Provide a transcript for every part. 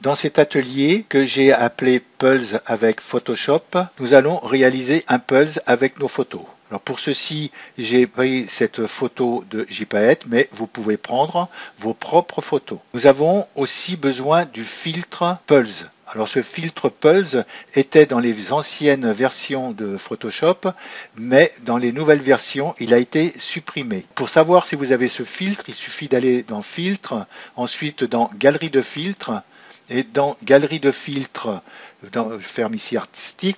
Dans cet atelier que j'ai appelé Pulse avec Photoshop, nous allons réaliser un Pulse avec nos photos. Alors pour ceci, j'ai pris cette photo de JPaET, mais vous pouvez prendre vos propres photos. Nous avons aussi besoin du filtre Pulse. Alors ce filtre Pulse était dans les anciennes versions de Photoshop, mais dans les nouvelles versions, il a été supprimé. Pour savoir si vous avez ce filtre, il suffit d'aller dans Filtre, ensuite dans Galerie de filtres, et dans Galerie de filtres, dans ferme ici artistique,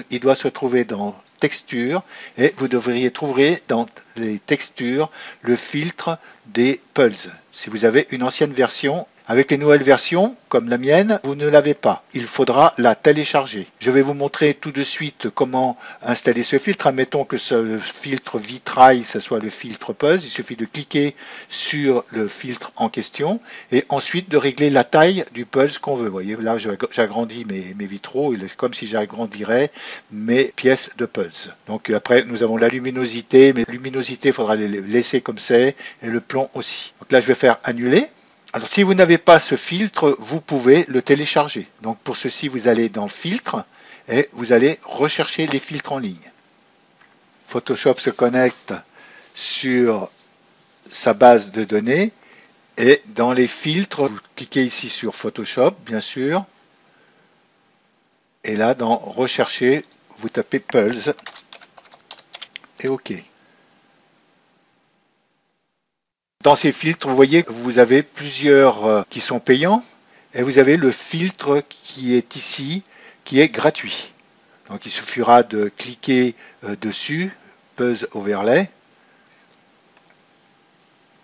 il doit se trouver dans Texture, et vous devriez trouver dans les textures le filtre des Pulse. Si vous avez une ancienne version, avec les nouvelles versions, comme la mienne, vous ne l'avez pas. Il faudra la télécharger. Je vais vous montrer tout de suite comment installer ce filtre. Admettons que ce filtre vitrail, ce soit le filtre Pulse. Il suffit de cliquer sur le filtre en question et ensuite de régler la taille du Pulse qu'on veut. Vous voyez, là, j'agrandis mes vitraux. C'est comme si j'agrandirais mes pièces de Pulse. Donc après, nous avons la luminosité. Mais la luminosité, il faudra les laisser comme c'est et le plomb aussi. Donc là, je vais faire annuler. Alors si vous n'avez pas ce filtre, vous pouvez le télécharger. Donc pour ceci, vous allez dans Filtre et vous allez rechercher les filtres en ligne. Photoshop se connecte sur sa base de données et dans les filtres, vous cliquez ici sur Photoshop, bien sûr. Et là, dans Rechercher, vous tapez Pulse et OK. Dans ces filtres, vous voyez que vous avez plusieurs qui sont payants et vous avez le filtre qui est ici, qui est gratuit. Donc il suffira de cliquer dessus, Pulse Overlay.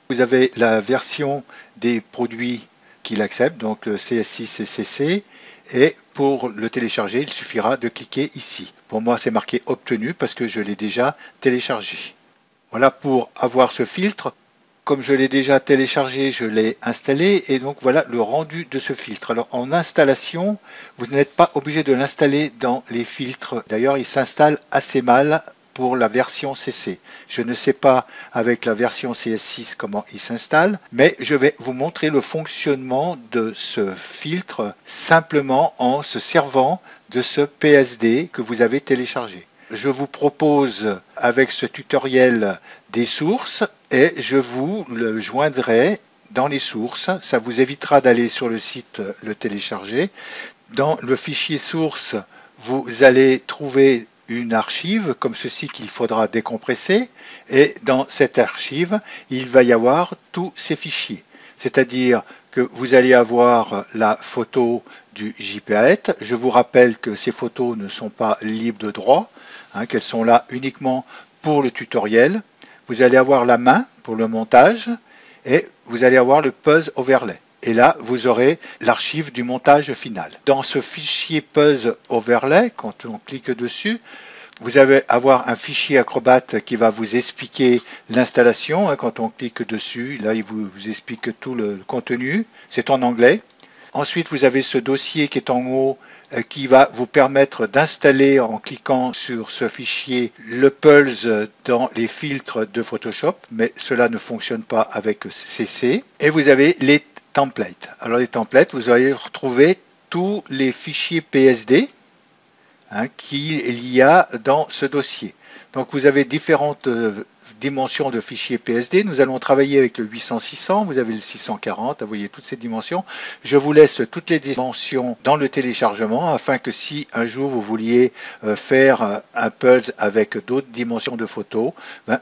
Vous avez la version des produits qu'il accepte, donc le CS6 et CC. Et pour le télécharger, il suffira de cliquer ici. Pour moi, c'est marqué obtenu parce que je l'ai déjà téléchargé. Voilà pour avoir ce filtre. Comme je l'ai déjà téléchargé, je l'ai installé et donc voilà le rendu de ce filtre. Alors en installation, vous n'êtes pas obligé de l'installer dans les filtres. D'ailleurs, il s'installe assez mal pour la version CC. Je ne sais pas avec la version CS6 comment il s'installe, mais je vais vous montrer le fonctionnement de ce filtre simplement en se servant de ce PSD que vous avez téléchargé. Je vous propose avec ce tutoriel des sources et je vous le joindrai dans les sources. Ça vous évitera d'aller sur le site le télécharger. Dans le fichier source, vous allez trouver une archive comme ceci qu'il faudra décompresser et dans cette archive, il va y avoir tous ces fichiers. C'est-à-dire que vous allez avoir la photo du JPaET. Je vous rappelle que ces photos ne sont pas libres de droit, qu'elles sont là uniquement pour le tutoriel. Vous allez avoir la main pour le montage et vous allez avoir le Pulse Overlay. Et là, vous aurez l'archive du montage final. Dans ce fichier Pulse Overlay, quand on clique dessus, vous allez avoir un fichier Acrobat qui va vous expliquer l'installation. Quand on clique dessus, là, il vous explique tout le contenu. C'est en anglais. Ensuite, vous avez ce dossier qui est en haut qui va vous permettre d'installer en cliquant sur ce fichier le Pulse dans les filtres de Photoshop, mais cela ne fonctionne pas avec CC. Et vous avez les templates. Alors les templates, vous allez retrouver tous les fichiers PSD qu'il y a dans ce dossier. Donc vous avez différentes dimensions de fichiers PSD. Nous allons travailler avec le 800-600, vous avez le 640, vous voyez toutes ces dimensions. Je vous laisse toutes les dimensions dans le téléchargement afin que si un jour vous vouliez faire un Pulse avec d'autres dimensions de photos,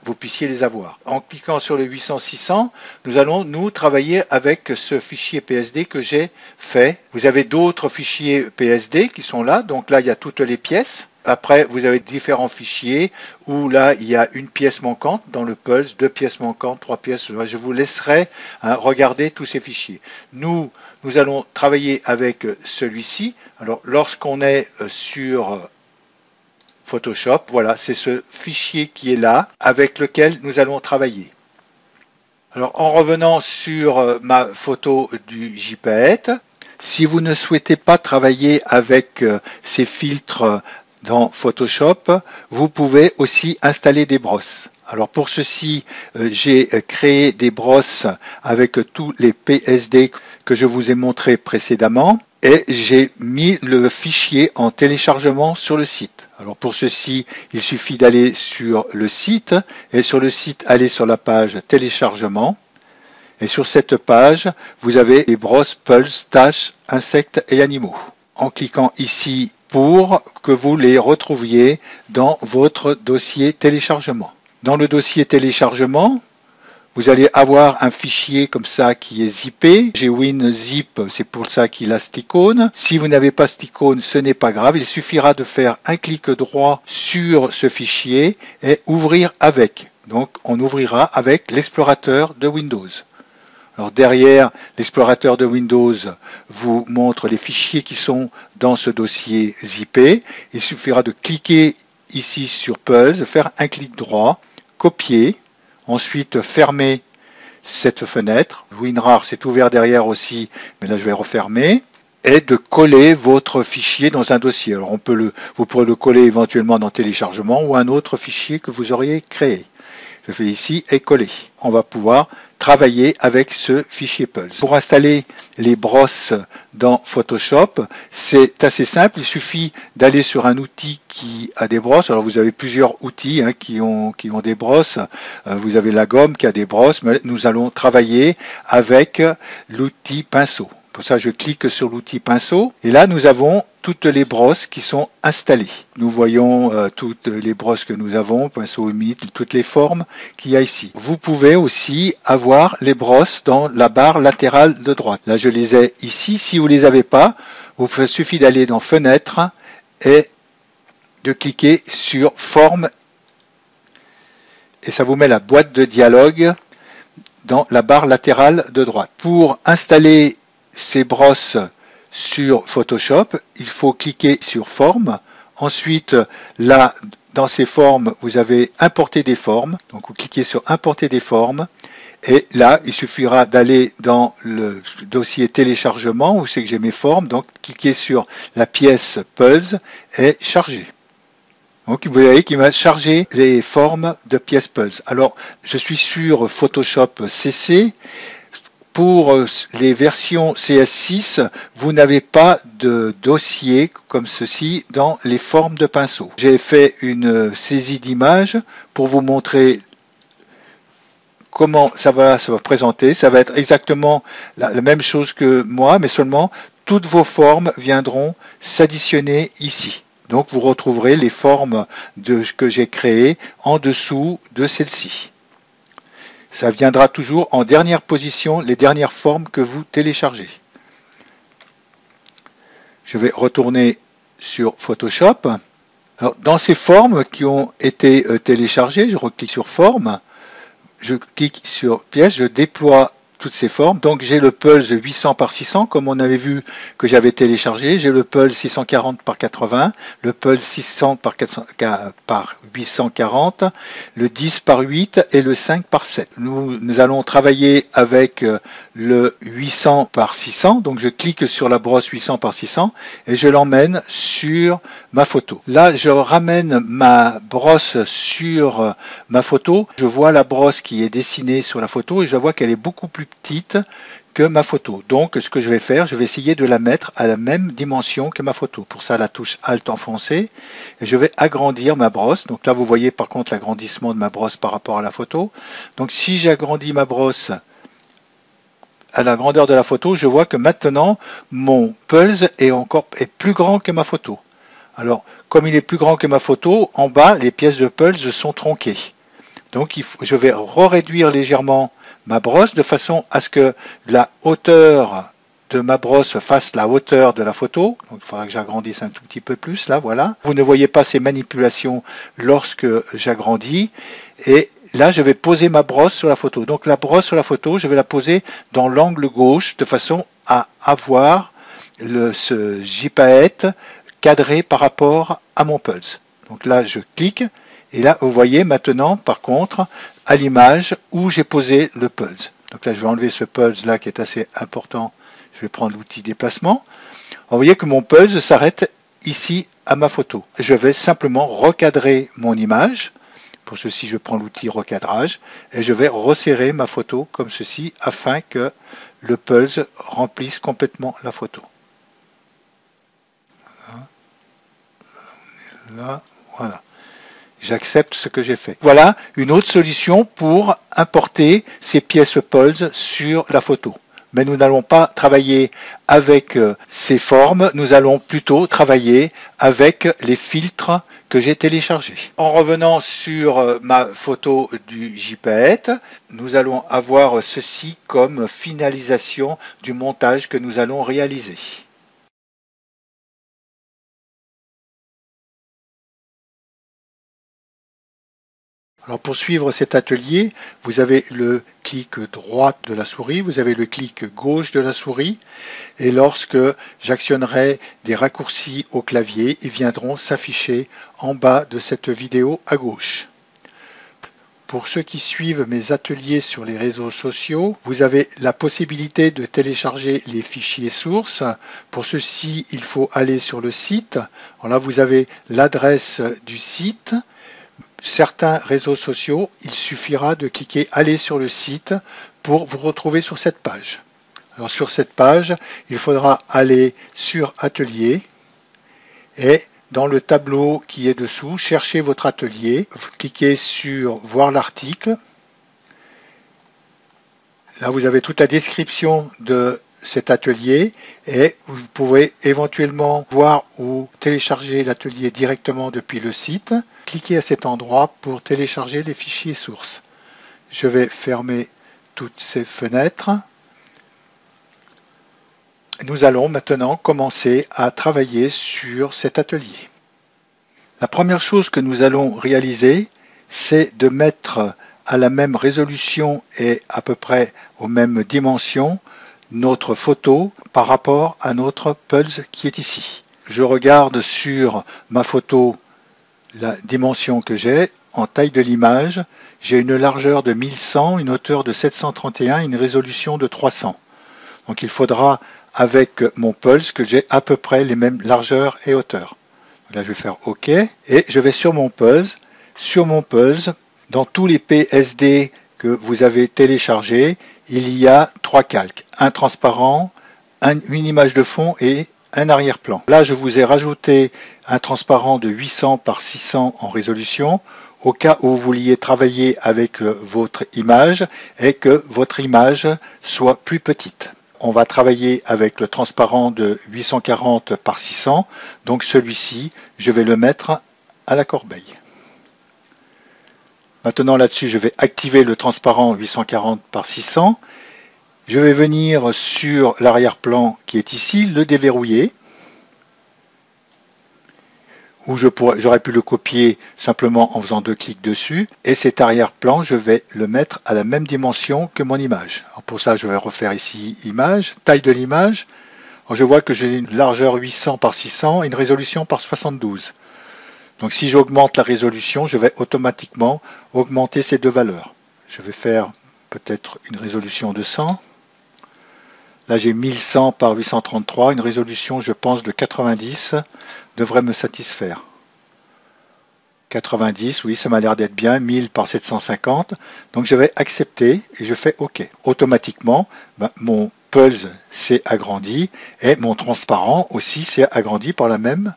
vous puissiez les avoir. En cliquant sur le 800-600, nous allons nous travailler avec ce fichier PSD que j'ai fait. Vous avez d'autres fichiers PSD qui sont là, donc là il y a toutes les pièces. Après, vous avez différents fichiers où là, il y a une pièce manquante dans le Pulse, 2 pièces manquantes, 3 pièces. Je vous laisserai regarder tous ces fichiers. Nous allons travailler avec celui-ci. Alors, lorsqu'on est sur Photoshop, voilà, c'est ce fichier qui est là avec lequel nous allons travailler. Alors, en revenant sur ma photo du JPaET, si vous ne souhaitez pas travailler avec ces filtres dans Photoshop, vous pouvez aussi installer des brosses. Alors pour ceci, j'ai créé des brosses avec tous les PSD que je vous ai montrés précédemment. et j'ai mis le fichier en téléchargement sur le site. Alors pour ceci, il suffit d'aller sur le site et sur le site, aller sur la page téléchargement. Et sur cette page, vous avez les brosses, pulses, taches, insectes et animaux. En cliquant ici pour que vous les retrouviez dans votre dossier téléchargement. Dans le dossier téléchargement, vous allez avoir un fichier comme ça qui est zippé. J'ai WinZip, c'est pour ça qu'il a cette icône. Si vous n'avez pas cette icône, ce n'est pas grave. Il suffira de faire un clic droit sur ce fichier et ouvrir avec. Donc on ouvrira avec l'explorateur de Windows. Alors derrière, l'explorateur de Windows vous montre les fichiers qui sont dans ce dossier zippé. Il suffira de cliquer ici sur Pulse, faire un clic droit, copier. Ensuite, fermer cette fenêtre. WinRAR, c'est ouvert derrière aussi, mais là je vais refermer. Et de coller votre fichier dans un dossier. Alors vous pourrez le coller éventuellement dans téléchargement ou un autre fichier que vous auriez créé. Je fais ici et coller. On va pouvoir travailler avec ce fichier Pulse. Pour installer les brosses dans Photoshop, c'est assez simple. Il suffit d'aller sur un outil qui a des brosses. Alors vous avez plusieurs outils qui ont des brosses. Vous avez la gomme qui a des brosses, mais nous allons travailler avec l'outil pinceau. Pour ça, je clique sur l'outil pinceau et là, nous avons toutes les brosses qui sont installées. Nous voyons toutes les brosses que nous avons, pinceau humide, toutes les formes qu'il y a ici. Vous pouvez aussi avoir les brosses dans la barre latérale de droite. Là, je les ai ici. Si vous ne les avez pas, il suffit d'aller dans Fenêtre et de cliquer sur Forme et ça vous met la boîte de dialogue dans la barre latérale de droite. Pour installer ces brosses sur Photoshop, il faut cliquer sur Forme. Ensuite, là, dans ces formes, vous avez Importer des formes. Donc, vous cliquez sur Importer des formes. Et là, il suffira d'aller dans le dossier téléchargement où c'est que j'ai mes formes. Donc, cliquez sur la pièce Pulse et charger. Donc, vous voyez qu'il m'a chargé les formes de pièces Pulse. Alors, je suis sur Photoshop CC. Pour les versions CS6, vous n'avez pas de dossier comme ceci dans les formes de pinceau. J'ai fait une saisie d'image pour vous montrer comment ça va se présenter. Ça va être exactement la même chose que moi, mais seulement toutes vos formes viendront s'additionner ici. Donc vous retrouverez les formes que j'ai créées en dessous de celle-ci. Ça viendra toujours en dernière position, les dernières formes que vous téléchargez. Je vais retourner sur Photoshop. Alors, dans ces formes qui ont été téléchargées, je reclique sur Forme, je clique sur Pièce, je déploie toutes ces formes. Donc j'ai le Pulse 800 par 600 comme on avait vu que j'avais téléchargé. J'ai le Pulse 640 par 80, le Pulse 600 par 840, le 10 par 8 et le 5 par 7. Nous allons travailler avec le 800 par 600. Donc je clique sur la brosse 800 par 600 et je l'emmène sur ma photo. Là, je ramène ma brosse sur ma photo. Je vois la brosse qui est dessinée sur la photo et je vois qu'elle est beaucoup plus petite que ma photo. Donc, ce que je vais faire, je vais essayer de la mettre à la même dimension que ma photo. Pour ça, la touche Alt enfoncée. Et je vais agrandir ma brosse. Donc là, vous voyez par contre l'agrandissement de ma brosse par rapport à la photo. Donc, si j'agrandis ma brosse à la grandeur de la photo, je vois que maintenant, mon Pulse est plus grand que ma photo. Alors, comme il est plus grand que ma photo, en bas, les pièces de Pulse sont tronquées. Donc, je vais réduire légèrement ma brosse de façon à ce que la hauteur de ma brosse fasse la hauteur de la photo. Donc il faudra que j'agrandisse un tout petit peu plus là, voilà. Vous ne voyez pas ces manipulations lorsque j'agrandis. Et là, je vais poser ma brosse sur la photo. Donc la brosse sur la photo, je vais la poser dans l'angle gauche de façon à avoir ce gypaète cadré par rapport à mon Pulse. Donc là, je clique. Et là, vous voyez maintenant, par contre, à l'image où j'ai posé le Pulse. Donc là, je vais enlever ce Pulse là qui est assez important. Je vais prendre l'outil déplacement. Vous voyez que mon Pulse s'arrête ici à ma photo. Je vais simplement recadrer mon image. Pour ceci, je prends l'outil recadrage et je vais resserrer ma photo comme ceci afin que le Pulse remplisse complètement la photo. là, voilà. J'accepte ce que j'ai fait. Voilà une autre solution pour importer ces pièces pulse sur la photo. Mais nous n'allons pas travailler avec ces formes, nous allons plutôt travailler avec les filtres que j'ai téléchargés. En revenant sur ma photo du JPET, nous allons avoir ceci comme finalisation du montage que nous allons réaliser. Alors pour suivre cet atelier, vous avez le clic droit de la souris, vous avez le clic gauche de la souris, et lorsque j'actionnerai des raccourcis au clavier, ils viendront s'afficher en bas de cette vidéo à gauche. Pour ceux qui suivent mes ateliers sur les réseaux sociaux, vous avez la possibilité de télécharger les fichiers sources. Pour ceci, il faut aller sur le site. Alors là, vous avez l'adresse du site. Certains réseaux sociaux, il suffira de cliquer aller sur le site pour vous retrouver sur cette page. Alors sur cette page, il faudra aller sur atelier et dans le tableau qui est dessous, cherchez votre atelier, vous cliquez sur voir l'article. Là vous avez toute la description de cet atelier et vous pouvez éventuellement voir ou télécharger l'atelier directement depuis le site. Cliquez à cet endroit pour télécharger les fichiers sources. Je vais fermer toutes ces fenêtres. Nous allons maintenant commencer à travailler sur cet atelier. La première chose que nous allons réaliser, c'est de mettre à la même résolution et à peu près aux mêmes dimensions notre photo par rapport à notre pulse qui est ici. Je regarde sur ma photo la dimension que j'ai en taille de l'image. J'ai une largeur de 1100, une hauteur de 731 et une résolution de 300. Donc il faudra avec mon pulse que j'ai à peu près les mêmes largeurs et hauteurs. Là je vais faire OK et je vais sur mon pulse. Sur mon pulse, dans tous les PSD que vous avez téléchargés, il y a 3 calques, un transparent, une image de fond et un arrière-plan. Là, je vous ai rajouté un transparent de 800 par 600 en résolution, au cas où vous vouliez travailler avec votre image et que votre image soit plus petite. On va travailler avec le transparent de 840 par 600, donc celui-ci, je vais le mettre à la corbeille. Maintenant là-dessus, je vais activer le transparent 840 par 600. Je vais venir sur l'arrière-plan qui est ici, le déverrouiller. Ou j'aurais pu le copier simplement en faisant 2 clics dessus. Et cet arrière-plan, je vais le mettre à la même dimension que mon image. Alors pour ça, je vais refaire ici image, taille de l'image. Je vois que j'ai une largeur 800 par 600 et une résolution par 72. Donc si j'augmente la résolution, je vais automatiquement augmenter ces deux valeurs. Je vais faire peut-être une résolution de 100. Là j'ai 1100 par 833, une résolution je pense de 90 devrait me satisfaire. 90, oui ça m'a l'air d'être bien, 1000 par 750. Donc je vais accepter et je fais OK. Automatiquement, mon pulse s'est agrandi et mon transparent aussi s'est agrandi par la même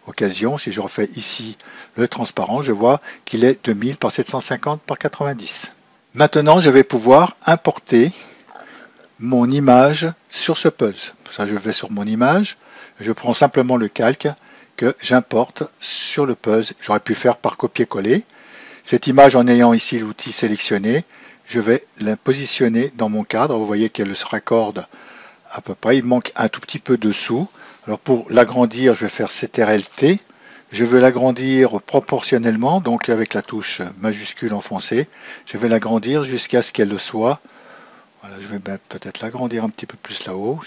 occasion. Si je refais ici le transparent, je vois qu'il est de 1000 par 750 par 90. Maintenant, je vais pouvoir importer mon image sur ce pulse. Pour ça, je vais sur mon image, je prends simplement le calque que j'importe sur le pulse. J'aurais pu faire par copier-coller. Cette image, en ayant ici l'outil sélectionné, je vais la positionner dans mon cadre. Vous voyez qu'elle se raccorde à peu près. Il manque un tout petit peu dessous. Alors pour l'agrandir, je vais faire CTRL-T. Je veux l'agrandir proportionnellement, donc avec la touche majuscule enfoncée. Je vais l'agrandir jusqu'à ce qu'elle soit. Voilà, je vais peut-être l'agrandir un petit peu plus là-haut.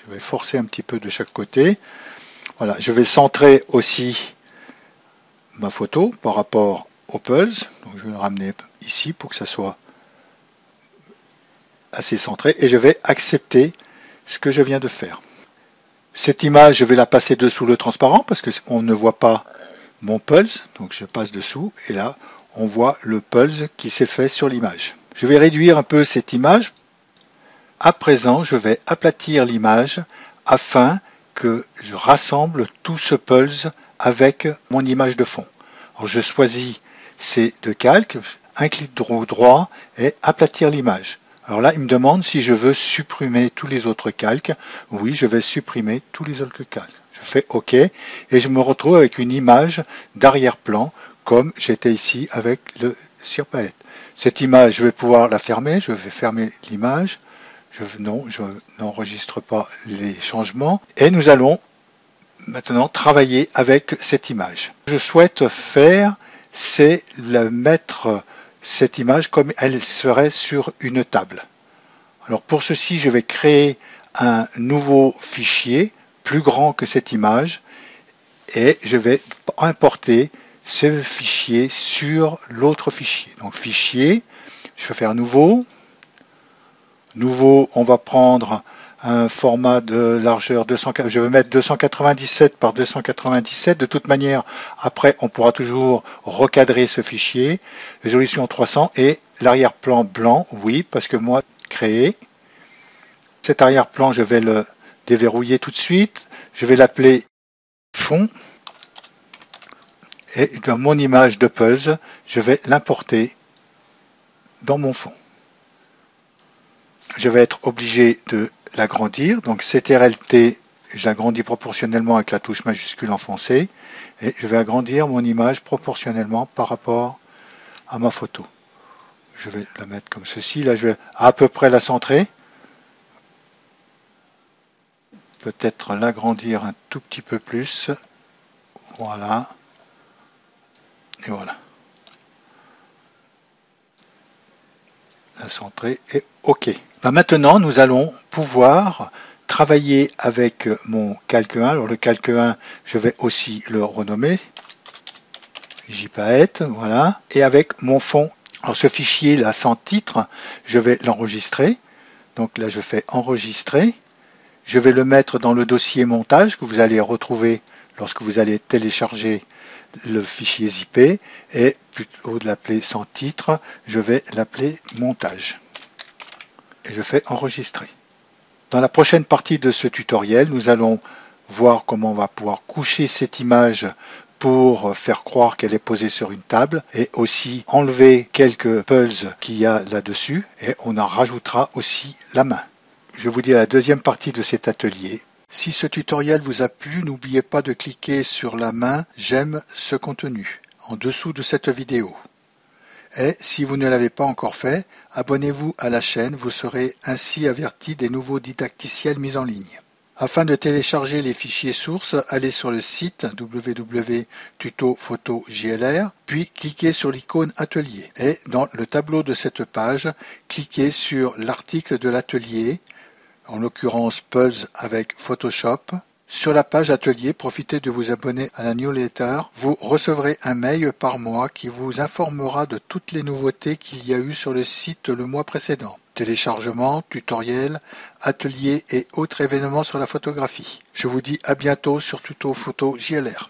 Je vais forcer un petit peu de chaque côté. Voilà, je vais centrer aussi ma photo par rapport au pulse. Donc je vais le ramener ici pour que ça soit assez centré. Et je vais accepter ce que je viens de faire. Cette image, je vais la passer dessous le transparent parce qu'on ne voit pas mon pulse. Donc je passe dessous et là, on voit le pulse qui s'est fait sur l'image. Je vais réduire un peu cette image. À présent, je vais aplatir l'image afin que je rassemble tout ce pulse avec mon image de fond. Alors je choisis ces deux calques, un clic droit et aplatir l'image. Alors là, il me demande si je veux supprimer tous les autres calques. Oui, je vais supprimer tous les autres calques. Je fais OK et je me retrouve avec une image d'arrière-plan comme j'étais ici avec le CirPalette. Cette image, je vais pouvoir la fermer. Je vais fermer l'image. Non, je n'enregistre pas les changements. Et nous allons maintenant travailler avec cette image. Ce que je souhaite faire, c'est mettre cette image comme elle serait sur une table. Alors pour ceci, je vais créer un nouveau fichier plus grand que cette image et je vais importer ce fichier sur l'autre fichier. Donc fichier, je vais faire nouveau. Nouveau, on va prendre un format de largeur 200, je vais mettre 297 par 297. De toute manière, après, on pourra toujours recadrer ce fichier. Résolution 300 et l'arrière-plan blanc, oui, parce que moi, créé. Cet arrière-plan, je vais le déverrouiller tout de suite. Je vais l'appeler fond. Et dans mon image de puzzle, je vais l'importer dans mon fond. Je vais être obligé de l'agrandir. Donc CTRL-T, je l'agrandis proportionnellement avec la touche majuscule enfoncée. Et je vais agrandir mon image proportionnellement par rapport à ma photo. Je vais la mettre comme ceci. Là, je vais à peu près la centrer. Peut-être l'agrandir un tout petit peu plus. Voilà. Et voilà. La centrer et OK. Maintenant, nous allons pouvoir travailler avec mon calque 1. Alors le calque 1, je vais aussi le renommer. JPaet, voilà. Et avec mon fond. Alors ce fichier là sans titre, je vais l'enregistrer. Donc là, je fais enregistrer. Je vais le mettre dans le dossier montage que vous allez retrouver lorsque vous allez télécharger le fichier zip et plutôt de l'appeler sans titre, je vais l'appeler montage. Et je fais enregistrer. Dans la prochaine partie de ce tutoriel, nous allons voir comment on va pouvoir coucher cette image pour faire croire qu'elle est posée sur une table et aussi enlever quelques puzzles qu'il y a là-dessus et on en rajoutera aussi la main. Je vous dis à la deuxième partie de cet atelier. Si ce tutoriel vous a plu, n'oubliez pas de cliquer sur la main « J'aime ce contenu » en dessous de cette vidéo. Et si vous ne l'avez pas encore fait, abonnez-vous à la chaîne, vous serez ainsi averti des nouveaux didacticiels mis en ligne. Afin de télécharger les fichiers sources, allez sur le site www.tuto-photo-jlr, puis cliquez sur l'icône Atelier. Et dans le tableau de cette page, cliquez sur l'article de l'atelier, en l'occurrence Puzzle avec Photoshop. Sur la page Atelier, profitez de vous abonner à la newsletter. Vous recevrez un mail par mois qui vous informera de toutes les nouveautés qu'il y a eu sur le site le mois précédent. Téléchargements, tutoriels, ateliers et autres événements sur la photographie. Je vous dis à bientôt sur Tuto Photo JLR.